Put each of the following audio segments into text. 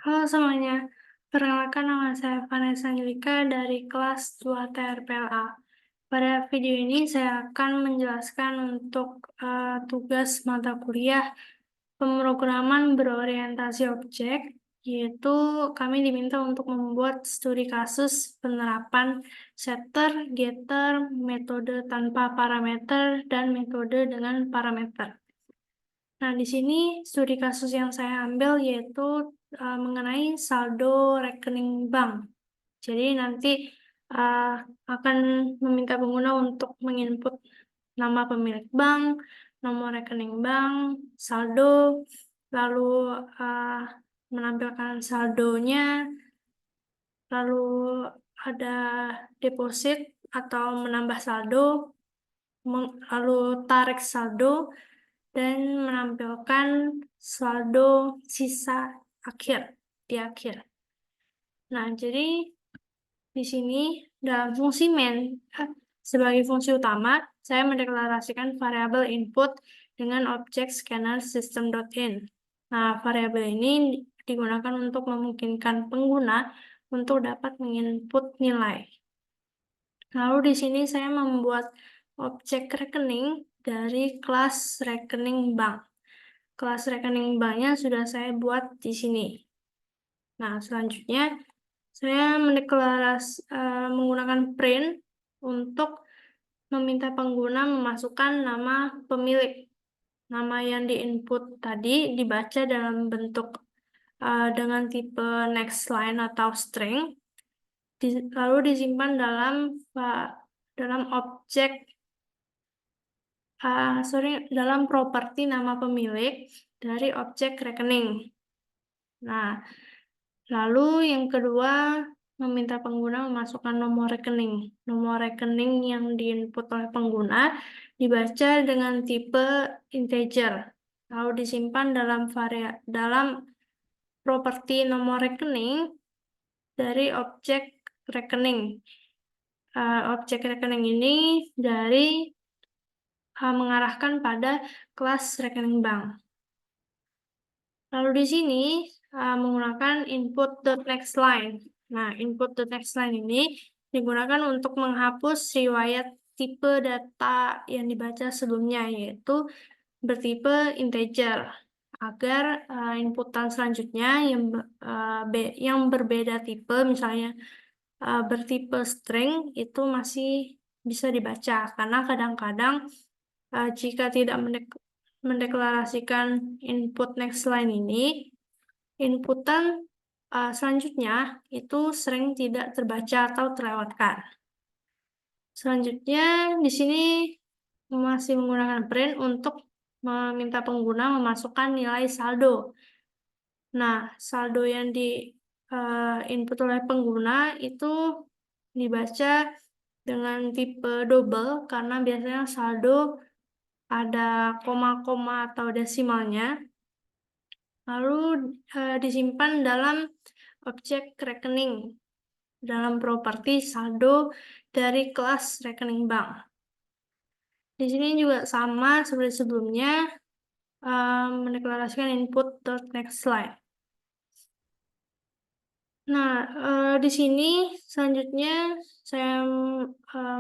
Halo semuanya, perkenalkan nama saya Vanessa Angelika dari kelas 2 TRPLA. Pada video ini saya akan menjelaskan untuk tugas mata kuliah pemrograman berorientasi objek, yaitu kami diminta untuk membuat studi kasus penerapan setter, getter, metode tanpa parameter, dan metode dengan parameter. Nah, di sini studi kasus yang saya ambil yaitu mengenai saldo rekening bank. Jadi nanti akan meminta pengguna untuk menginput nama pemilik bank, nomor rekening bank, saldo, lalu menampilkan saldonya, lalu ada deposit atau menambah saldo, lalu tarik saldo, dan menampilkan saldo sisa di akhir. Nah, jadi di sini dalam fungsi sebagai fungsi utama, saya mendeklarasikan variabel input dengan objek scanner system.in. Nah, variabel ini digunakan untuk memungkinkan pengguna untuk dapat menginput nilai. Lalu di sini saya membuat objek rekening dari kelas rekening bank. Kelas rekening banknya sudah saya buat di sini. Nah, selanjutnya saya menggunakan print untuk meminta pengguna memasukkan nama pemilik. Nama yang diinput tadi dibaca dalam bentuk dengan tipe next line atau string, lalu disimpan dalam objek dalam properti nama pemilik dari objek rekening. Nah, lalu yang kedua, meminta pengguna memasukkan nomor rekening. Nomor rekening yang diinput oleh pengguna dibaca dengan tipe integer, lalu disimpan dalam properti nomor rekening dari objek rekening. Objek rekening ini mengarahkan pada kelas rekening bank. Lalu di sini menggunakan input.nextLine. Nah, input.nextLine ini digunakan untuk menghapus riwayat tipe data yang dibaca sebelumnya, yaitu bertipe integer, agar inputan selanjutnya yang berbeda tipe, misalnya bertipe string, itu masih bisa dibaca, karena kadang-kadang jika tidak mendeklarasikan input next line ini, inputan selanjutnya itu sering tidak terbaca atau terlewatkan. Selanjutnya di sini masih menggunakan print untuk meminta pengguna memasukkan nilai saldo. Nah, saldo yang input oleh pengguna itu dibaca dengan tipe double karena biasanya saldo ada koma-koma atau desimalnya, lalu disimpan dalam objek rekening dalam properti saldo dari kelas rekening bank. Di sini juga sama seperti sebelumnya, mendeklarasikan input.nextLine. Nah, di sini selanjutnya saya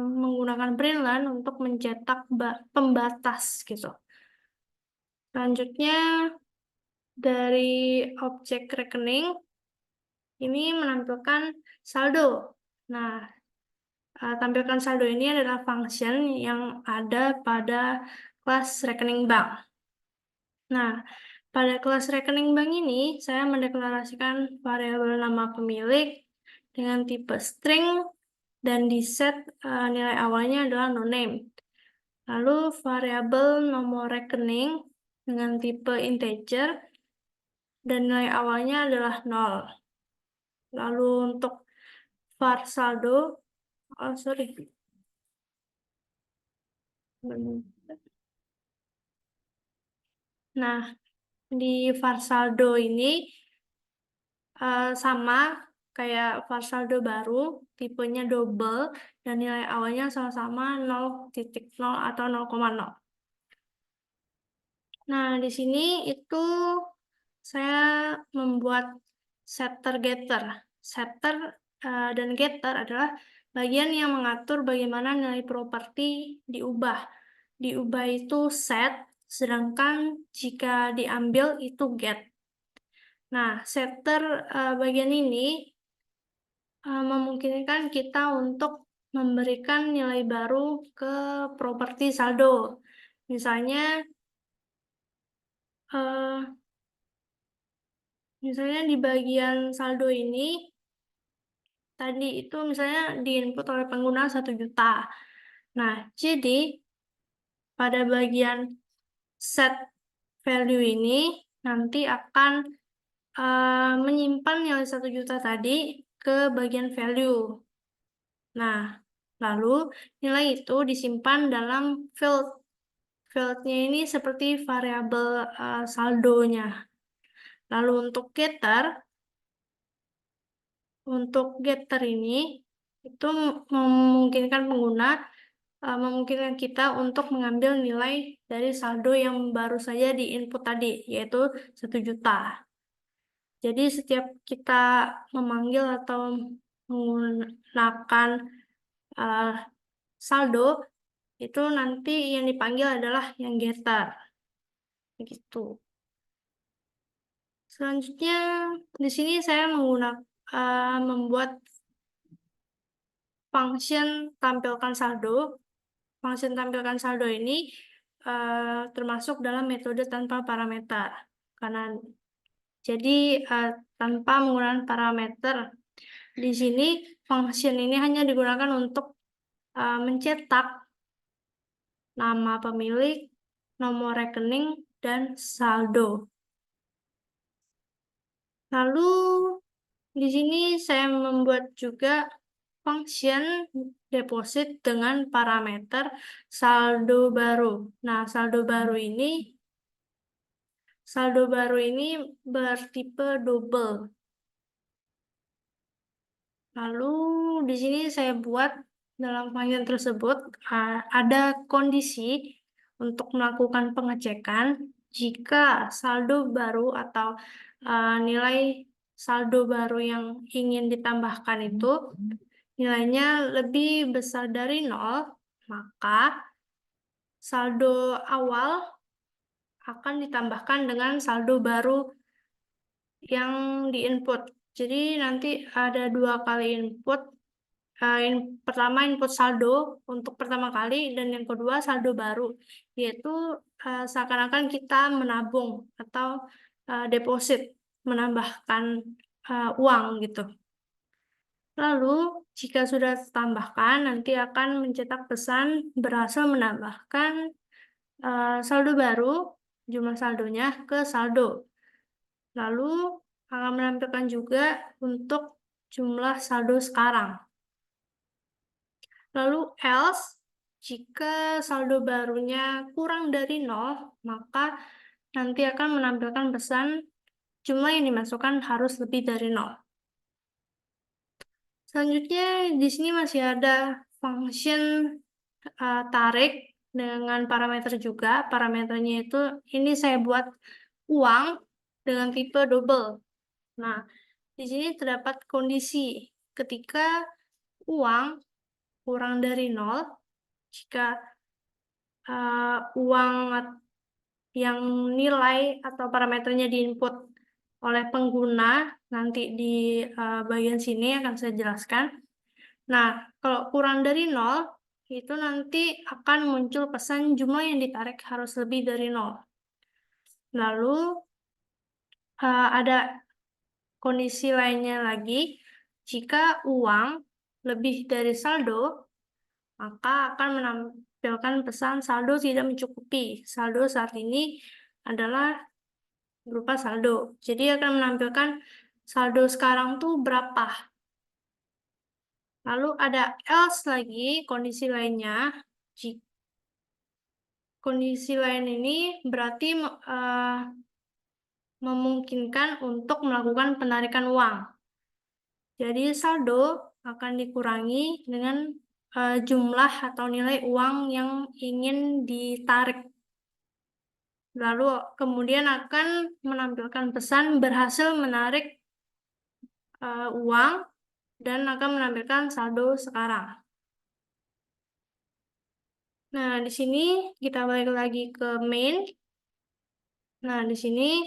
menggunakan println untuk mencetak pembatas gitu. Selanjutnya dari objek rekening ini menampilkan saldo. Nah, tampilkan saldo ini adalah function yang ada pada kelas rekening bank. Nah, pada kelas rekening bank ini, saya mendeklarasikan variabel nama pemilik dengan tipe string dan di set nilai awalnya adalah noname. Lalu variabel nomor rekening dengan tipe integer dan nilai awalnya adalah 0. Lalu untuk var saldo, Nah, di var saldo ini sama kayak var saldo baru, tipenya double, dan nilai awalnya sama-sama 0,0 atau 0,0. Nah, di sini itu saya membuat setter-getter. Setter dan getter adalah bagian yang mengatur bagaimana nilai properti diubah. Diubah itu set, sedangkan jika diambil itu get. Nah, setter bagian ini memungkinkan kita untuk memberikan nilai baru ke properti saldo. Misalnya, di bagian saldo ini, tadi itu misalnya diinput oleh pengguna 1 juta. Nah, jadi pada bagian set value ini nanti akan menyimpan nilai 1 juta tadi ke bagian value. Nah, lalu nilai itu disimpan dalam field. Fieldnya ini seperti variabel saldonya. Lalu untuk getter ini itu memungkinkan kita untuk mengambil nilai dari saldo yang baru saja diinput tadi, yaitu 1 juta. Jadi setiap kita memanggil atau menggunakan saldo, itu nanti yang dipanggil adalah yang getter. Begitu. Selanjutnya, di sini saya membuat function tampilkan saldo. Function tampilkan saldo ini termasuk dalam metode tanpa parameter. Jadi tanpa menggunakan parameter. Di sini function ini hanya digunakan untuk mencetak nama pemilik, nomor rekening, dan saldo. Lalu di sini saya membuat juga function deposit dengan parameter saldo baru. Nah, saldo baru ini bertipe double. Lalu di sini saya buat dalam function tersebut ada kondisi untuk melakukan pengecekan jika saldo baru atau nilai saldo baru yang ingin ditambahkan itu nilainya lebih besar dari 0, maka saldo awal akan ditambahkan dengan saldo baru yang diinput. Jadi nanti ada 2 kali input. Pertama input saldo untuk pertama kali, dan yang kedua saldo baru, yaitu seakan-akan kita menabung atau deposit, menambahkan uang gitu. Lalu jika sudah ditambahkan, nanti akan mencetak pesan berhasil menambahkan saldo baru, jumlah saldonya ke saldo. Lalu akan menampilkan juga untuk jumlah saldo sekarang. Lalu else, jika saldo barunya kurang dari 0, maka nanti akan menampilkan pesan jumlah yang dimasukkan harus lebih dari 0. Selanjutnya di sini masih ada function tarik dengan parameter juga. Parameternya itu ini saya buat uang dengan tipe double. Nah, di sini terdapat kondisi ketika uang kurang dari 0, jika uang yang nilai atau parameternya diinput oleh pengguna, nanti di bagian sini akan saya jelaskan. Nah, kalau kurang dari 0, itu nanti akan muncul pesan jumlah yang ditarik harus lebih dari 0. Lalu ada kondisi lainnya lagi, jika uang lebih dari saldo, maka akan menampilkan pesan saldo tidak mencukupi. Saldo saat ini adalah berupa saldo. Jadi akan menampilkan saldo sekarang tuh berapa. Lalu ada else lagi, kondisi lainnya. Kondisi lain ini berarti memungkinkan untuk melakukan penarikan uang. Jadi saldo akan dikurangi dengan jumlah atau nilai uang yang ingin ditarik. Lalu kemudian akan menampilkan pesan berhasil menarik uang dan akan menampilkan saldo sekarang. Nah, di sini kita balik lagi ke main. Nah, di sini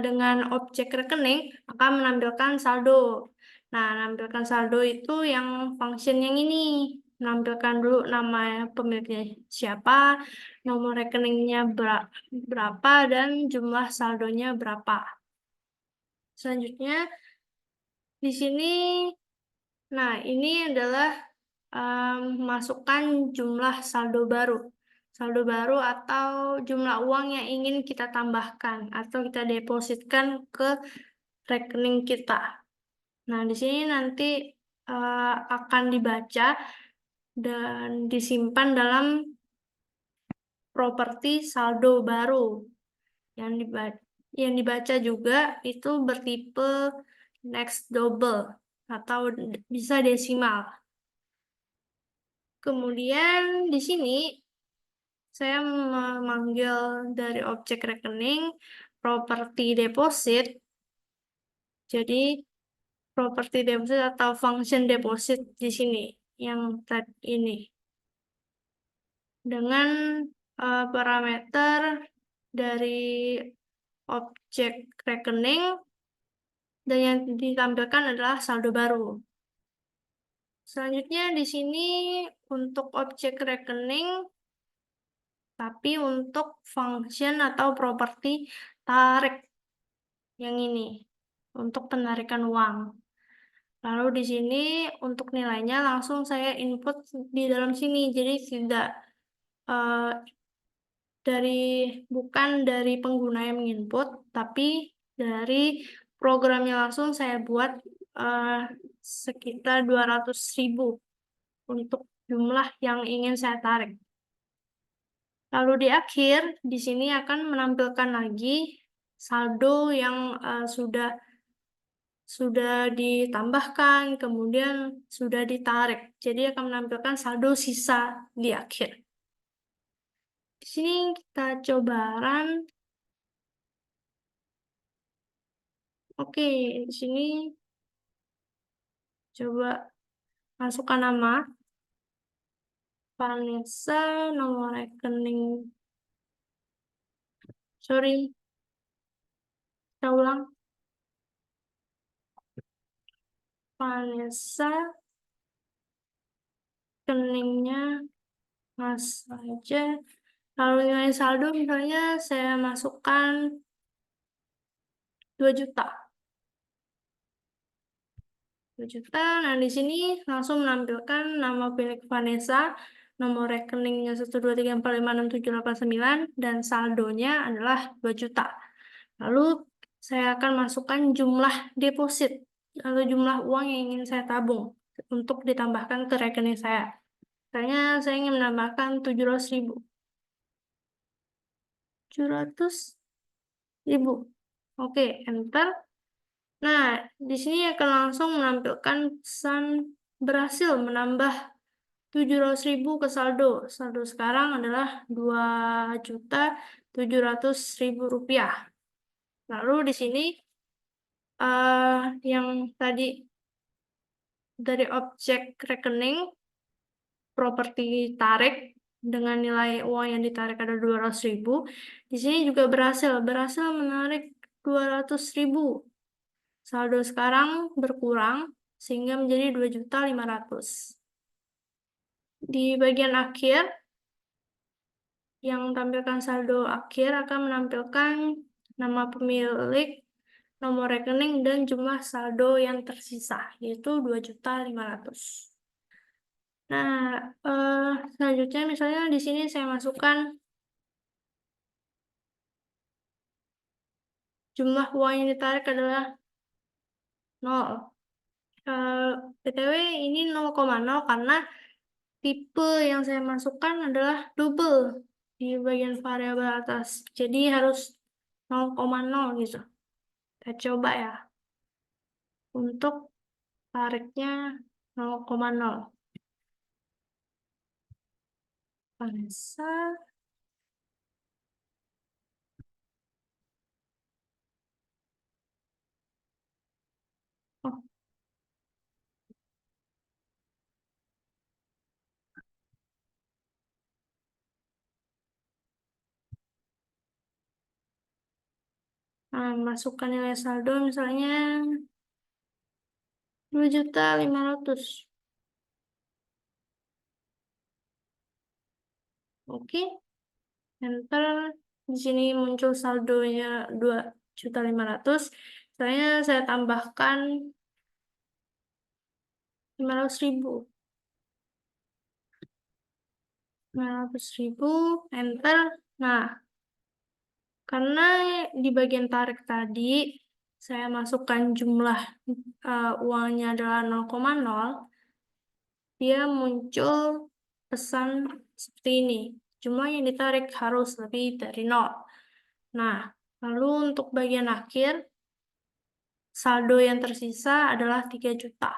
dengan objek rekening akan menampilkan saldo. Nah, menampilkan saldo itu yang function yang ini. Menampilkan dulu nama pemiliknya siapa, nomor rekeningnya berapa, dan jumlah saldonya berapa. Selanjutnya, di sini, nah ini adalah masukkan jumlah saldo baru. Saldo baru atau jumlah uang yang ingin kita tambahkan atau kita depositkan ke rekening kita. Nah, di sini nanti akan dibaca dan disimpan dalam properti saldo baru. Yang dibaca juga itu bertipe next double atau bisa desimal. Kemudian di sini saya memanggil dari objek rekening properti deposit. Jadi properti deposit atau function deposit di sini yang tadi ini dengan parameter dari objek rekening dan yang ditampilkan adalah saldo baru. Selanjutnya di sini untuk objek rekening tapi untuk function atau properti tarik yang ini untuk penarikan uang. Lalu di sini untuk nilainya langsung saya input di dalam sini. Jadi tidak uh, bukan dari pengguna yang menginput, tapi dari programnya langsung saya buat sekitar 200.000 untuk jumlah yang ingin saya tarik. Lalu di akhir, di sini akan menampilkan lagi saldo yang sudah ditambahkan, kemudian sudah ditarik. Jadi akan menampilkan saldo sisa di akhir. Di sini kita coba run. Oke, di sini coba masukkan nama Vanessa, nomor rekening. Sorry, kita ulang. Vanessa, rekeningnya Mas aja. Lalu nilai saldo misalnya saya masukkan 2 juta. 2 juta. Nah, di sini langsung menampilkan nama pemilik Vanessa, nomor rekeningnya 123456789 dan saldonya adalah 2 juta. Lalu saya akan masukkan jumlah deposit atau jumlah uang yang ingin saya tabung untuk ditambahkan ke rekening saya. Misalnya saya ingin menambahkan 700.000. 700.000. Oke, enter. Nah, di sini akan langsung menampilkan pesan berhasil menambah 700.000 ke saldo. Saldo sekarang adalah 2.700.000 rupiah. Lalu di sini yang tadi dari objek rekening properti tarik dengan nilai uang yang ditarik ada 200.000. Di sini juga berhasil menarik 200.000. Saldo sekarang berkurang sehingga menjadi 2.500.000. Di bagian akhir yang tampilkan saldo akhir akan menampilkan nama pemilik, nomor rekening, dan jumlah saldo yang tersisa, yaitu 2.500.000. Nah, selanjutnya misalnya di sini saya masukkan jumlah uang yang ditarik adalah 0. BTW ini 0,0 karena tipe yang saya masukkan adalah double di bagian variabel atas. Jadi harus 0,0 gitu. Kita coba ya. Untuk tariknya 0,0. Vanessa. Masukkan nilai saldo misalnya 2.500.000. Oke, enter. Di sini muncul saldonya 2.500.000. Misalnya saya tambahkan 500.000. 500.000, enter. Nah, karena di bagian tarik tadi, saya masukkan jumlah uangnya adalah 0,0, dia muncul pesan seperti ini. Jumlah yang ditarik harus lebih dari 0. Nah, lalu untuk bagian akhir, saldo yang tersisa adalah 3 juta.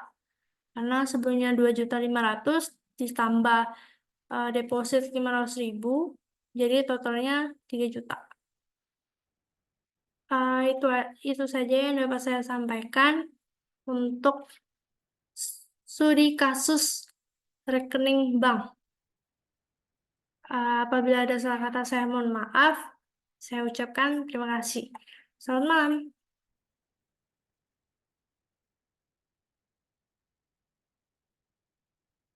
Karena sebelumnya 2.500.000 ditambah deposit 500.000, jadi totalnya 3 juta. Itu saja yang dapat saya sampaikan untuk studi kasus rekening bank. Apabila ada salah kata, saya mohon maaf. Saya ucapkan terima kasih. Selamat malam.